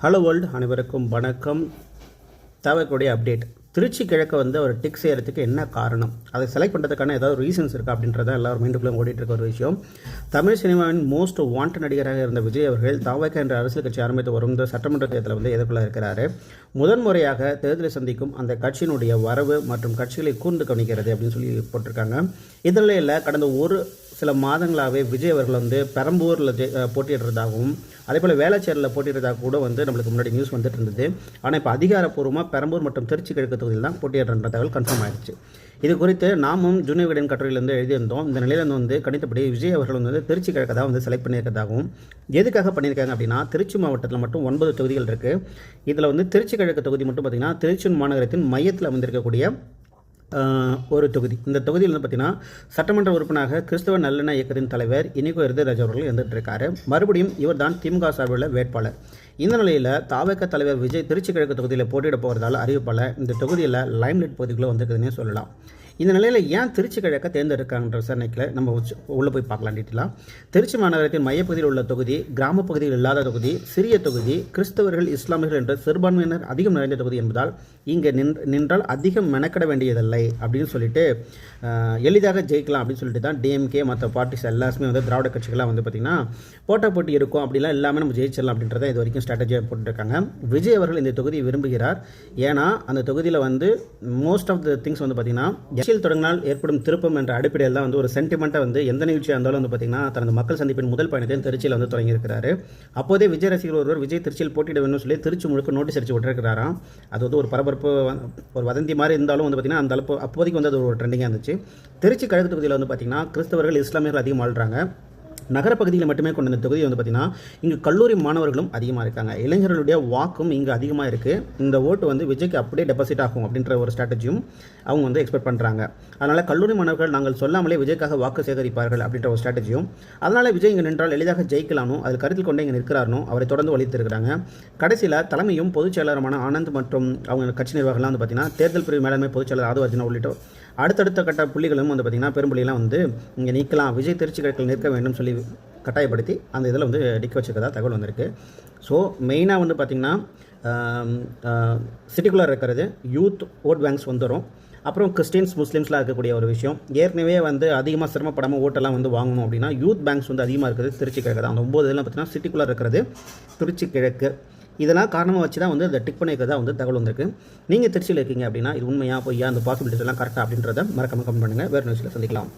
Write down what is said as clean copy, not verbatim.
Hello world அனைவருக்கும் வணக்கம். தேவைக்கூடிய update. Trichy கிழக்க வந்து அவர் டிக் செய்கிறதுக்கு என்ன காரணம், அதை செலக்ட் பண்ணுறதுக்கான ஏதாவது ரீசன்ஸ் இருக்கா அப்படின்றத எல்லாரும் மைண்டுக்குள்ளே ஓடிட்டு இருக்க ஒரு விஷயம். தமிழ் சினிமாவின் மோஸ்ட் வாண்டட் நடிகராக இருந்த விஜய் அவர்கள் தாவேக்கா என்ற அரசியல் கட்சி ஆரம்பித்து வரும் இந்த சட்டமன்ற தேர்தலை வந்து எதிர்கொள்ள இருக்கிறாரு. முதன்முறையாக தேர்தலை சந்திக்கும் அந்த கட்சியினுடைய வரவு மற்றும் கட்சிகளை கூர்ந்து கவனிக்கிறது அப்படின்னு சொல்லி போட்டிருக்காங்க. இதில் கடந்த ஒரு சில மாதங்களாகவே விஜய் அவர்கள் வந்து பெரம்பூரில் போட்டியிடுறதாகவும் அதேபோல் வேளச்சேரியில் போட்டியிடுறதாக கூட வந்து நம்மளுக்கு முன்னாடி நியூஸ் வந்துட்டு இருந்தது. ஆனால் இப்போ அதிகாரப்பூர்வமாக பெரம்பூர் மற்றும் திருச்சி கிழக்கு தொகுதியில் தான் போட்டியிடுற தகவல் கன்ஃபார்ம் ஆயிடுச்சு. இது குறித்து நாமும் ஜூனியர் விகடன் கட்டுரையிலேருந்து எழுதியிருந்தோம். இந்த நிலையில் வந்து கணித்தபடி விஜய் அவர்கள் வந்து திருச்சி கிழக்கு தான் வந்து செலக்ட் பண்ணியிருக்கிறதாகவும், எதுக்காக பண்ணியிருக்காங்க அப்படின்னா திருச்சி மாவட்டத்தில் மட்டும் 9 தொகுதிகள் இருக்குது. இதில் வந்து திருச்சி கிழக்கு தொகுதி மட்டும் பார்த்திங்கன்னா திருச்சி மாநகரத்தின் மையத்தில் வந்திருக்கக்கூடிய ஒரு தொகுதி. இந்த தொகுதியில் வந்து பார்த்திங்கன்னா சட்டமன்ற உறுப்பினராக கிறிஸ்தவ நல்லெண்ண இயக்கத்தின் தலைவர் இனிகோ இருதராஜ் அவர்கள் இருந்துகிட்டு இருக்காரு. மறுபடியும் இவர் தான் திமுக சார்பில் வேட்பாளர். இந்த நிலையில் தாவேக்கா தலைவர் விஜய் திருச்சி கிழக்கு தொகுதியில் போட்டியிட போகிறதால அறிவிப்பால் இந்த தொகுதியில் லைம்லைட் பகுதிக்குள்ளே வந்திருக்குதுன்னே சொல்லலாம். இந்த நிலையில் ஏன் திருச்சி கிழக்க தேர்ந்தெடுக்காங்கன்ற விசாரணைக்கு நம்ம உள்ளே போய் பார்க்கலாம் டீட்டெயிலாக. திருச்சி மாநகரத்தின் மையப்பகுதியில் உள்ள தொகுதி, கிராம பகுதியில் இல்லாத தொகுதி, சிறிய தொகுதி, கிறிஸ்தவர்கள் இஸ்லாமியர்கள் என்ற சிறுபான்மையினர் அதிகம் நிறைந்த தொகுதி என்பதால் இங்கே நின்றால் அதிகம் மெனக்கட வேண்டியதில்லை அப்படின்னு சொல்லிட்டு எளிதாக ஜெயிக்கலாம் அப்படின்னு சொல்லிட்டு தான் டிஎம்கே மற்ற பார்ட்டிஸ் எல்லாருமே வந்து திராவிட கட்சிகள்லாம் வந்து பார்த்திங்கன்னா போட்டி இருக்கும் அப்படிலாம் எல்லாமே நம்ம ஜெயிச்சிடலாம் அப்படின்றத இது வரைக்கும் ஸ்ட்ராட்டஜியாக போட்டுருக்காங்க. விஜய் அவர்கள் இந்த தொகுதியை விரும்புகிறார். ஏன்னா அந்த தொகுதியில் வந்து மோஸ்ட் ஆஃப் த திங்ஸ் வந்து பார்த்திங்கன்னா தொடங்கினால் ஏற்படும் திருப்பம் என்ற அடிப்படையில் தான் வந்து ஒரு சென்டிமெண்ட்டாக வந்து எந்த நிகழ்ச்சியாக இருந்தாலும் வந்து பார்த்திங்கன்னா தனது மக்கள் சந்திப்பின் முதல் பயணத்தை திருச்சியில் வந்து தொடங்கியிருக்கிறாரு. அப்போதே விஜய் ரசிகர் ஒருவர் விஜய் திருச்சியில் போட்டியிட வேணும்னு சொல்லி திருச்சி முழுக்க நோட்டீஸ் அடிச்சு விட்டுருக்கிறாராம். அது வந்து ஒரு பரபரப்பு, ஒரு வதந்தி மாதிரி இருந்தாலும் வந்து பார்த்திங்கன்னா அந்த அளவு அப்போதைக்கு வந்து அது ஒரு ட்ரெண்டிங்காக இருந்துச்சு. திருச்சி கிழக்கு தொகுதியில் வந்து பார்த்திங்கன்னா கிறிஸ்தவர்கள் இஸ்லாமியர்கள் அதிகம் வாழ்கிறாங்க. நகரப்பகுதியில் மட்டுமே கொண்ட இந்த தொகுதி வந்து பார்த்திங்கன்னா இங்கே கல்லூரி மாணவர்களும் அதிகமாக இருக்காங்க. இளைஞர்களுடைய வாக்கும் இங்கே அதிகமாக இருக்குது. இந்த ஓட்டு வந்து விஜய்க்கு அப்படியே டெபாசிட் ஆகும் அப்படின்ற ஒரு ஸ்ட்ராட்டஜியும் அவங்க வந்து எக்ஸ்பெக்ட் பண்ணுறாங்க. அதனால் கல்லூரி மாணவர்கள் நாங்கள் சொல்லாமலே விஜய்க்காக வாக்கு சேகரிப்பார்கள் அப்படின்ற ஒரு ஸ்ட்ராட்டஜியும், அதனால் விஜய் இங்கே நின்றால் எளிதாக ஜெயிக்கலானும் அதில் கருத்தில் கொண்டே இங்கே நிற்கிறாரனும் அவரை தொடர்ந்து வலித்திருக்கிறாங்க. கடைசியில் தலைமையும் பொதுச் செயலாளருமான ஆனந்த் மற்றும் அவங்க கட்சி நிர்வாகம்லாம் வந்து பார்த்திங்கன்னா தேர்தல் பிரிவு மேலாண்மை பொதுச் செயலர் ஆதவர்ஜனா உள்ளிட்ட அடுத்தடுத்த கட்ட புள்ளிகளும் வந்து பார்த்திங்கன்னா பெரும்புள்ளிலாம் வந்து இங்கே நிற்கலாம், விஜய் திருச்சி கிழக்கில் நிற்க வேண்டும் சொல்லி கட்டாயப்படுத்தி அந்த இதில் வந்து டிக்க வச்சுக்கிறதா தகவல் வந்திருக்கு. ஸோ மெயினாக வந்து பார்த்திங்கன்னா சிட்டிக்குள்ளே இருக்கிறது யூத் ஓட் பேங்க்ஸ் வந்துடும். அப்புறம் கிறிஸ்டின்ஸ் முஸ்லீம்ஸ்லாம் இருக்கக்கூடிய ஒரு விஷயம். ஏற்கனவே வந்து அதிகமாக சிரமப்படாமல் ஓட்டெல்லாம் வந்து வாங்கணும் அப்படின்னா யூத் பேங்க்ஸ் வந்து அதிகமாக இருக்கிறது திருச்சி கிழக்கு தான். அந்த 9 இதெல்லாம் பார்த்திங்கன்னா சிட்டிக்குள்ளே இருக்கிறது திருச்சி கிழக்கு. இதெல்லாம் காரணமாக வச்சு தான் வந்து இந்த டிக் பண்ணிக்கிறதா வந்து தகவல் வந்திருக்கு. நீங்கள் திருச்சியில் இருக்கீங்க அப்படின்னா இது உண்மையாக பொய்யா அந்த பாசிபிலிட்டிஸ் எல்லாம் கரெக்டாக அப்படின்றத மறக்காமல் கமெண்ட் பண்ணுங்கள். வேறு நியூஸில் சந்திக்கலாம்.